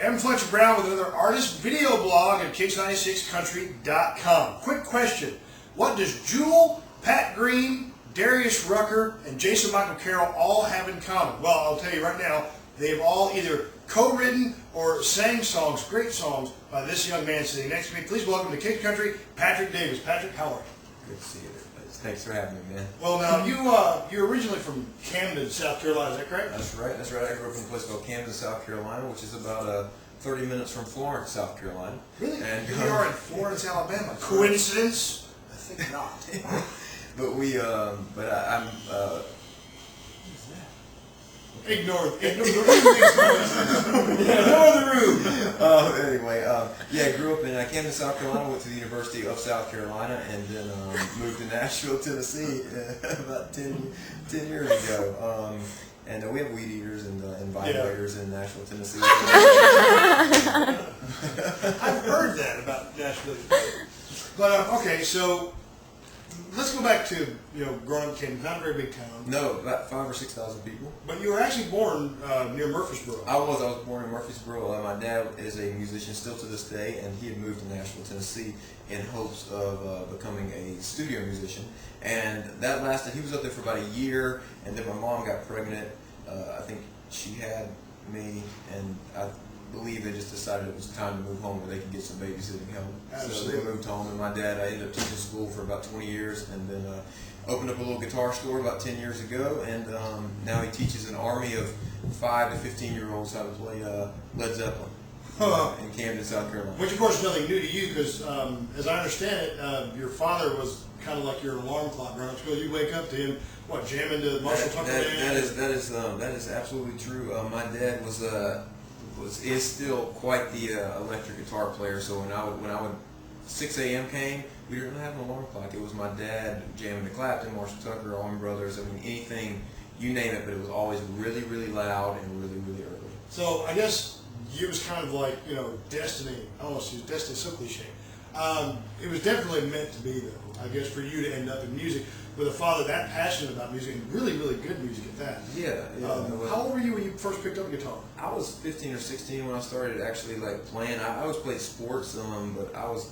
Evan Fletcher Brown with another artist video blog at Kicks96country.com. Quick question. What does Jewel, Pat Green, Darius Rucker, and Jason Michael Carroll all have in common? Well, I'll tell you right now, they've all either co-written or sang songs, great songs, by this young man sitting next to me. Please welcome to Kicks Country, Patrick Davis. Patrick, how are you? Good to see you. Thanks for having me, man. Well, now, you're originally from Camden, South Carolina, is that correct? That's right. That's right. I grew up in a place called Camden, South Carolina, which is about 30 minutes from Florence, South Carolina. Really? And you are in Florence, Alabama. Coincidence? I think not. But I'm. Ignore the room. Ignore the room. Anyway, I grew up in Camden, South Carolina, went to the University of South Carolina, and then moved to Nashville, Tennessee about 10 years ago. And we have weed eaters and vibrators in Nashville, Tennessee. I've heard that about Nashville. But, okay, so let's go back to, growing up in Camden, not a very big town. No, about 5,000 or 6,000 people. But you were actually born near Murfreesboro. I was born in Murfreesboro. My dad is a musician still to this day, and he had moved to Nashville, Tennessee in hopes of becoming a studio musician. And that lasted, he was up there for about a year, and then my mom got pregnant. I think she had me, and I believe they just decided it was time to move home where they could get some babysitting help. Absolutely. So they moved home, and my dad, I ended up teaching school for about 20 years, and then opened up a little guitar store about 10 years ago, and now he teaches an army of 5 to 15-year-olds how to play Led Zeppelin in Camden, South Carolina. Which, of course, is nothing new to you, because as I understand it, your father was kind of like your alarm clock growing up school. You wake up to him, jamming to Marshall Tucker Band? That is absolutely true. My dad is still quite the electric guitar player. So when 6 a.m. came, we didn't have an alarm clock. It was my dad jamming to Clapton, Marshall Tucker, Allman Brothers. I mean, anything, you name it. But it was always really, really loud and really, really early. So I guess it was kind of like destiny. I don't know if destiny is so cliche. It was definitely meant to be, though. I guess for you to end up in music with a father that passionate about music and really, really good music at that. Yeah. How old were you when you first picked up a guitar? I was 15 or 16 when I started actually playing. I always played sports, but I was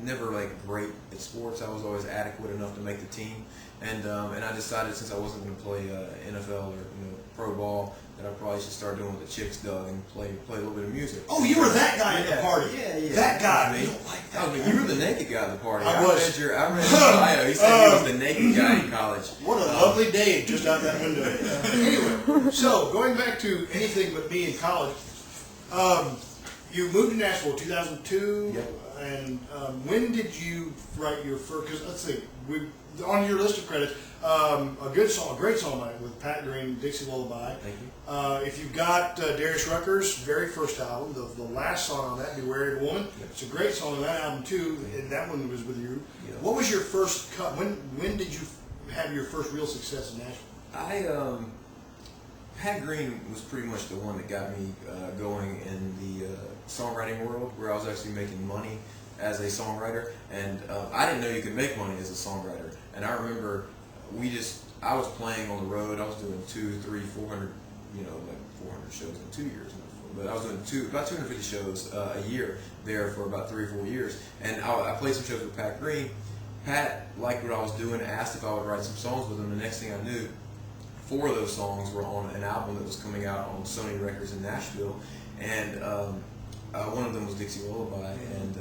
never great at sports. I was always adequate enough to make the team, and I decided since I wasn't going to play NFL or pro ball that I probably should start doing what the chicks do and play a little bit of music. Oh, you were that guy at the party. Yeah. That guy. You don't like that. You were the naked guy at the party. I was. I read your bio. He said he was the naked guy in college. What a lovely day just out that window. Anyway, so going back to anything but me in college, you moved to Nashville in 2002. Yep. And when did you write your first? Because let's see, on your list of credits, a great song with Pat Green, Dixie Lullaby. Thank you. If you've got Darius Rucker's very first album, the last song on that, "Beware of Woman," Yep. It's a great song on that album too, and that one was with you. Yep. What was your first cut? When did you have your first real success in Nashville? Pat Green was pretty much the one that got me going in the songwriting world, where I was actually making money as a songwriter, and I didn't know you could make money as a songwriter. And I remember I was playing on the road. I was doing 200, 300, 400, 400 shows in 2 years. But I was doing about 250 shows a year there for about 3 or 4 years. And I played some shows with Pat Green. Pat liked what I was doing, asked if I would write some songs with him. The next thing I knew, 4 of those songs were on an album that was coming out on Sony Records in Nashville, and one of them was Dixie Lullaby, and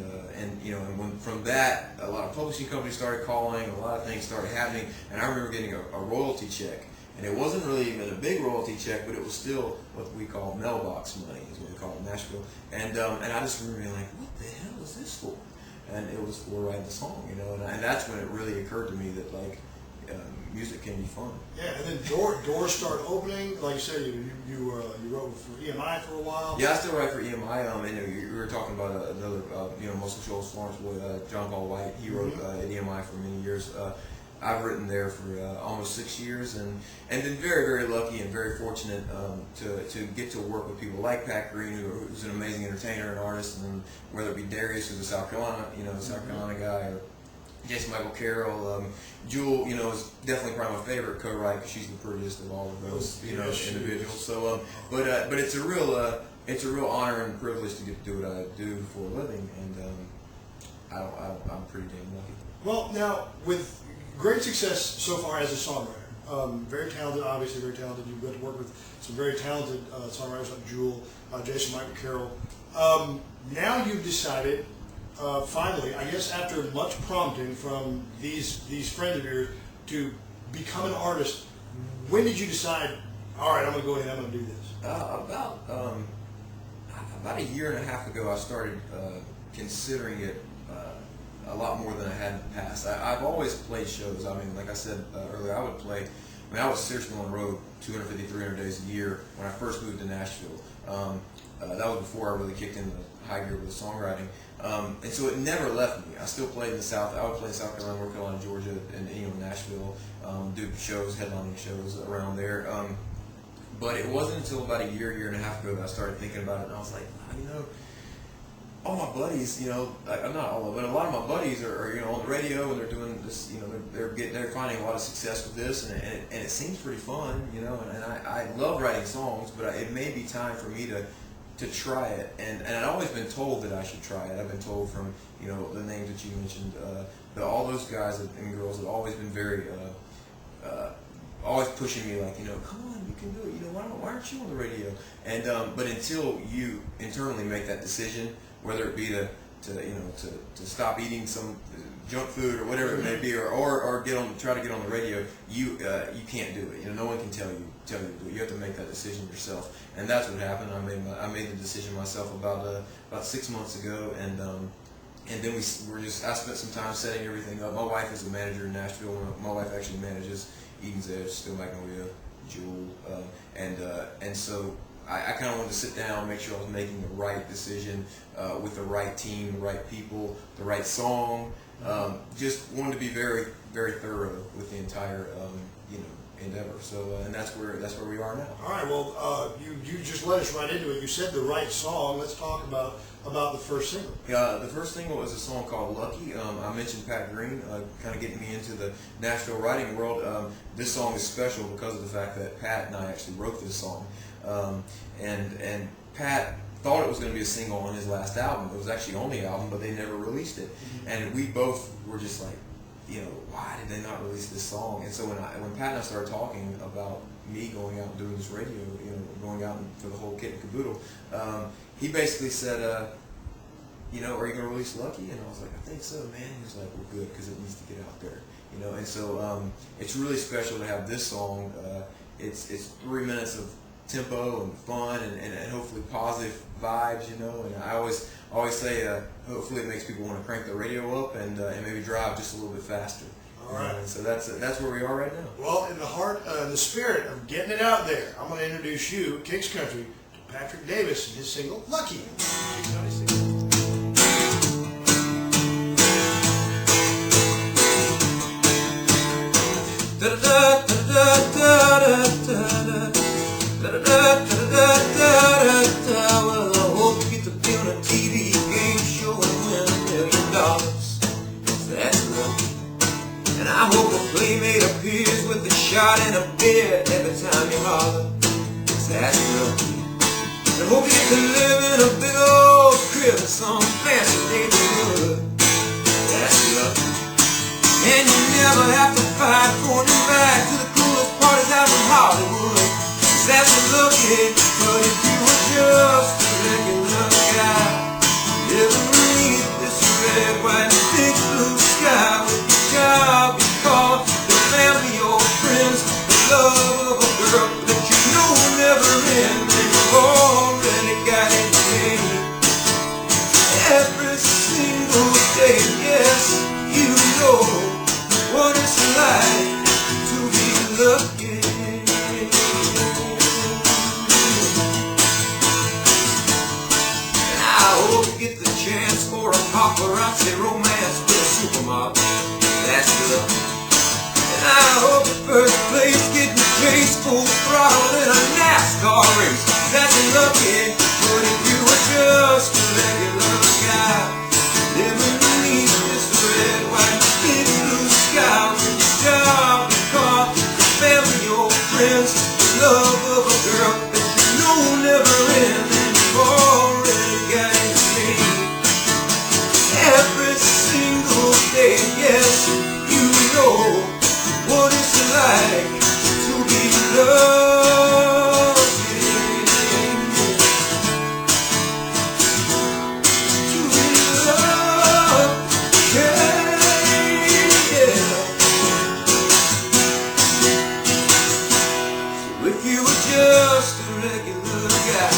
when from that, a lot of publishing companies started calling, a lot of things started happening, and I remember getting a royalty check, and it wasn't really even a big royalty check, but it was still what we call mailbox money, is what we call it in Nashville, and I just remember being like, what the hell is this for? And it was for writing the song, and that's when it really occurred to me that music can be fun. Yeah, and then doors started opening. Like you said, you wrote for EMI for a while. Yeah, I still write for EMI. And you were talking about another, Muscle Shoals Florence boy, John Paul White. He wrote at EMI for many years. I've written there for almost 6 years, and been very, very lucky and very fortunate to get to work with people like Pat Green, who's an amazing entertainer and artist, and whether it be Darius, who's a South Carolina, South Carolina guy, or Jason Michael Carroll. Jewel, is definitely probably my favorite co-write because she's the prettiest of all of those, individuals. So, but it's a real it's a real honor and privilege to get to do what I do for a living, and I'm pretty damn lucky. Well, now, with great success so far as a songwriter, very talented, obviously very talented. You've got to work with some very talented songwriters like Jewel, Jason Michael Carroll. Now you've decided, finally, I guess after much prompting from these friends of yours, to become an artist. When did you decide, all right, I'm going to go ahead and I'm going to do this? About a year and a half ago, I started considering it a lot more than I had in the past. I've always played shows. I mean, like I said earlier, I would play. I mean, I was seriously on the road 250, 300 days a year when I first moved to Nashville. That was before I really kicked into high gear with the songwriting. And so it never left me. I still played in the South. I would play in South Carolina, North Carolina, Georgia, and Nashville, do shows, headlining shows around there. But it wasn't until about a year and a half ago that I started thinking about it, and I was like, all my buddies, not all of them, but a lot of my buddies are on the radio, and they're doing this, they're finding a lot of success with this, and it seems pretty fun, and I love writing songs, but it may be time for me to try it, and I've always been told that I should try it. I've been told from the names that you mentioned, that all those guys and girls have always been very always pushing me, like, come on, you can do it. Why aren't you on the radio? And but until you internally make that decision, whether it be to stop eating some junk food or whatever it may be, or try to get on the radio, you can't do it. No one can tell you to do it. You have to make that decision yourself, and that's what happened. I made the decision myself about 6 months ago, and then I spent some time setting everything up. My wife is a manager in Nashville. My wife actually manages Eden's Edge, Steel Magnolia, Jewel, and so I kind of wanted to sit down, make sure I was making the right decision with the right team, the right people, the right song. Just wanted to be very, very thorough with the entire endeavor. So and that's where we are now. All right. Well, you just led us right into it. You said the right song. Let's talk about the first single. The first single was a song called Lucky. I mentioned Pat Green, kind of getting me into the Nashville writing world. This song is special because of the fact that Pat and I actually wrote this song. And Pat thought it was going to be a single on his last album. It was actually on the album, but they never released it. Mm-hmm. And we both were just like, why did they not release this song? And so when Pat and I started talking about me going out and doing this radio, going out for the whole kit and caboodle, he basically said, are you going to release Lucky? And I was like, I think so, man. He was like, well, good, because it needs to get out there. And so it's really special to have this song. It's 3 minutes of tempo and fun and hopefully positive vibes, and I always say hopefully it makes people want to crank the radio up and maybe drive just a little bit faster. All right. And so that's where we are right now. Well, in the spirit of getting it out there, I'm going to introduce you, Kicks Country, to Patrick Davis and his single Lucky. Kicks 96. Well, I hope you get to be on a TV game show and win $1 million. That's lucky. And I hope a playmate appears with a shot and a beer every time you holler. That's lucky. And I hope you get to live in a big old crib in some fancy neighborhood. That's lucky. And you never have to fight going back to the coolest parties out in Hollywood. That's lucky, but if you were just a regular guy, living beneath this red, white, and big blue sky, with your job, your car, your family, your friends, the love of a girl that you know will never end, and you've already got it made. Every single day, yes, you know what it's like to be lucky. Get the chance for a paparazzi romance with a supermodel. That's good. And I hope at first place getting chased full throttle in a NASCAR race. That's lucky. But if you were just a regular guy, living beneath this red, white, big blue sky, with your job, your car, your family, your friends, the love of a girl that you know will never end. you've already got it made. Every single day, yes, you know what it's like to be loved. To be loved, yeah, yeah. So if you were just a regular guy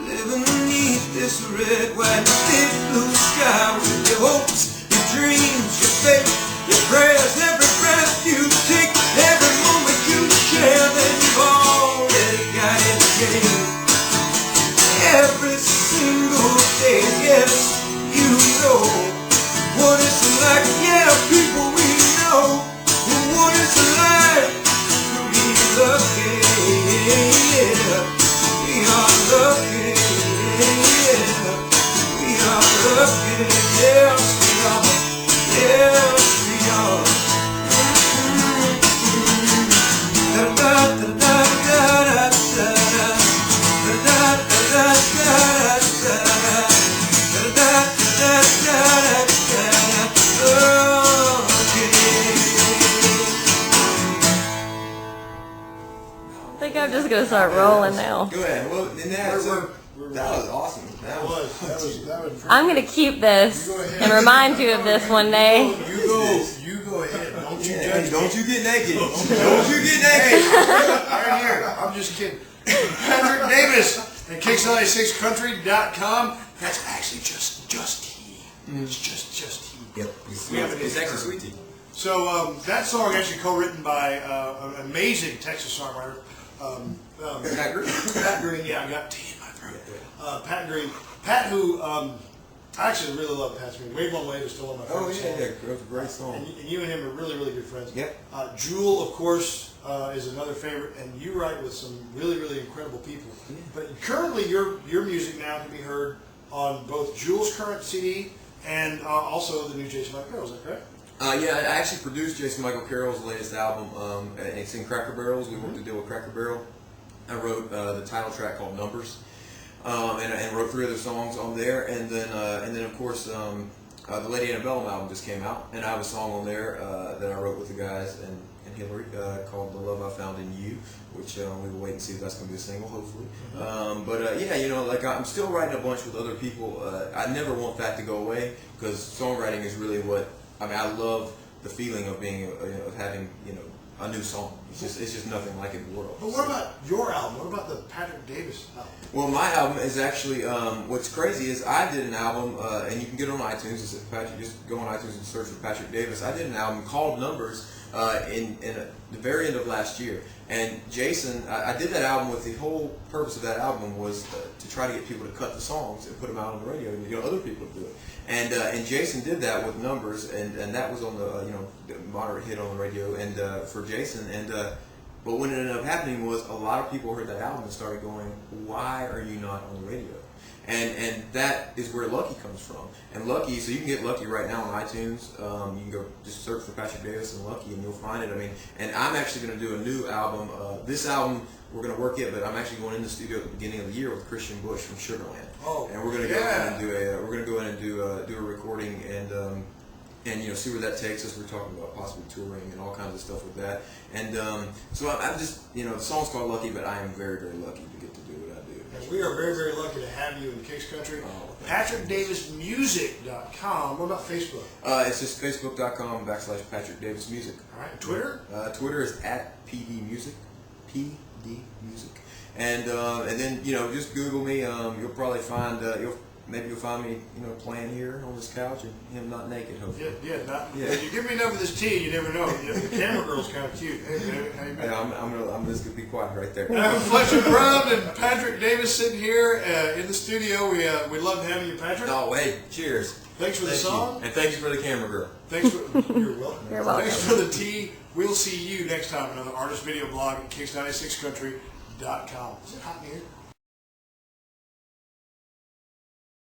living beneath this red, white, thick blue sky with your hopes, your dreams, your faith, your prayers, every breath you take, every moment you share, then you've already got it made. Every single day, yes, you know what it's like, yeah, people we know what it's like to be lucky, yeah, we are lucky, yeah, we are lucky, yes, we are, yes, we are. Da da da da da da da da da da I think I'm just gonna start rolling now. Go ahead. Well, and that was awesome. That was pretty I'm gonna keep this You go ahead. and remind you of this one day. You go ahead. Don't you Yeah, judge me. don't you get naked. Don't you get naked. Right here. I'm just kidding. Patrick Davis at Kicks96Country.com. That's actually just tea. It's just tea. Yep. We have It's actually sweet tea. So that song actually co-written by an amazing Texas songwriter. Pat Green. Pat Green, yeah, I got tea in my throat. Pat Green. Pat who, I actually really love Pat Green. Wave One Wave is still one of my Oh favorite yeah, songs. yeah, it was a great song. And you and him are really, really good friends. Yep. Jewel, of course, is another favorite, and you write with some really, really incredible people. Yeah. But currently, your music now can be heard on both Jewel's current CD and also the new Jason Michael Carroll. Is that correct? Yeah, I actually produced Jason Michael Carroll's latest album. And it's in Cracker Barrels. We worked a deal with Cracker Barrel. I wrote the title track called Numbers, and wrote 3 other songs on there. And then of course, the Lady Antebellum album just came out, and I have a song on there that I wrote with the guys and Hillary called "The Love I Found in You," which we will wait and see if that's going to be a single, hopefully. Yeah, you know, like I'm still writing a bunch with other people. I never want that to go away because songwriting is really what I mean. I love the feeling of being of having a new song. It's just nothing like it in the world. But what about your album? What about the Patrick Davis album? Well, my album is actually, what's crazy is I did an album, and you can get it on iTunes. It's Patrick, just go on iTunes and search for Patrick Davis. I did an album called Numbers in the very end of last year. And Jason, I did that album with the whole purpose of that album was to try to get people to cut the songs and put them out on the radio and other people to do it. And Jason did that with Numbers, and that was on the the moderate hit on the radio and for Jason. But what ended up happening was a lot of people heard that album and started going, "Why are you not on the radio?" And that is where Lucky comes from. And Lucky, so you can get Lucky right now on iTunes. You can go just search for Patrick Davis and Lucky, and you'll find it. I mean, and I'm actually going to do a new album. This album we're going to work it, but I'm actually going in the studio at the beginning of the year with Christian Bush from Sugarland. Oh, and we're going to go in and do a recording and see where that takes us. We're talking about possibly touring and all kinds of stuff with that. And so I'm just the song's called Lucky, but I am very, very lucky to get to do what I do. And we are very, very lucky to have you in Kicks Country. PatrickDavisMusic.com. What about Facebook? It's just Facebook.com/Patrick Davis Music. All right. Twitter? Twitter is @PDMusic. PDMusic. And then just Google me. You'll probably find you'll find me playing here on this couch and him not naked, hopefully. Yeah. You give me enough of this tea, you never know. The camera girl's kind of cute. Hey, how you been? I'm just gonna be quiet right there. Fletcher Brown and Patrick Davis sitting here in the studio. We love having you, Patrick. Oh wait, cheers. Thanks for the song. And thanks for the camera girl. Thanks for you're welcome. You're welcome. Thanks for the tea. We'll see you next time. Another artist video blog at Kicks96Country.com. Is it hot in here?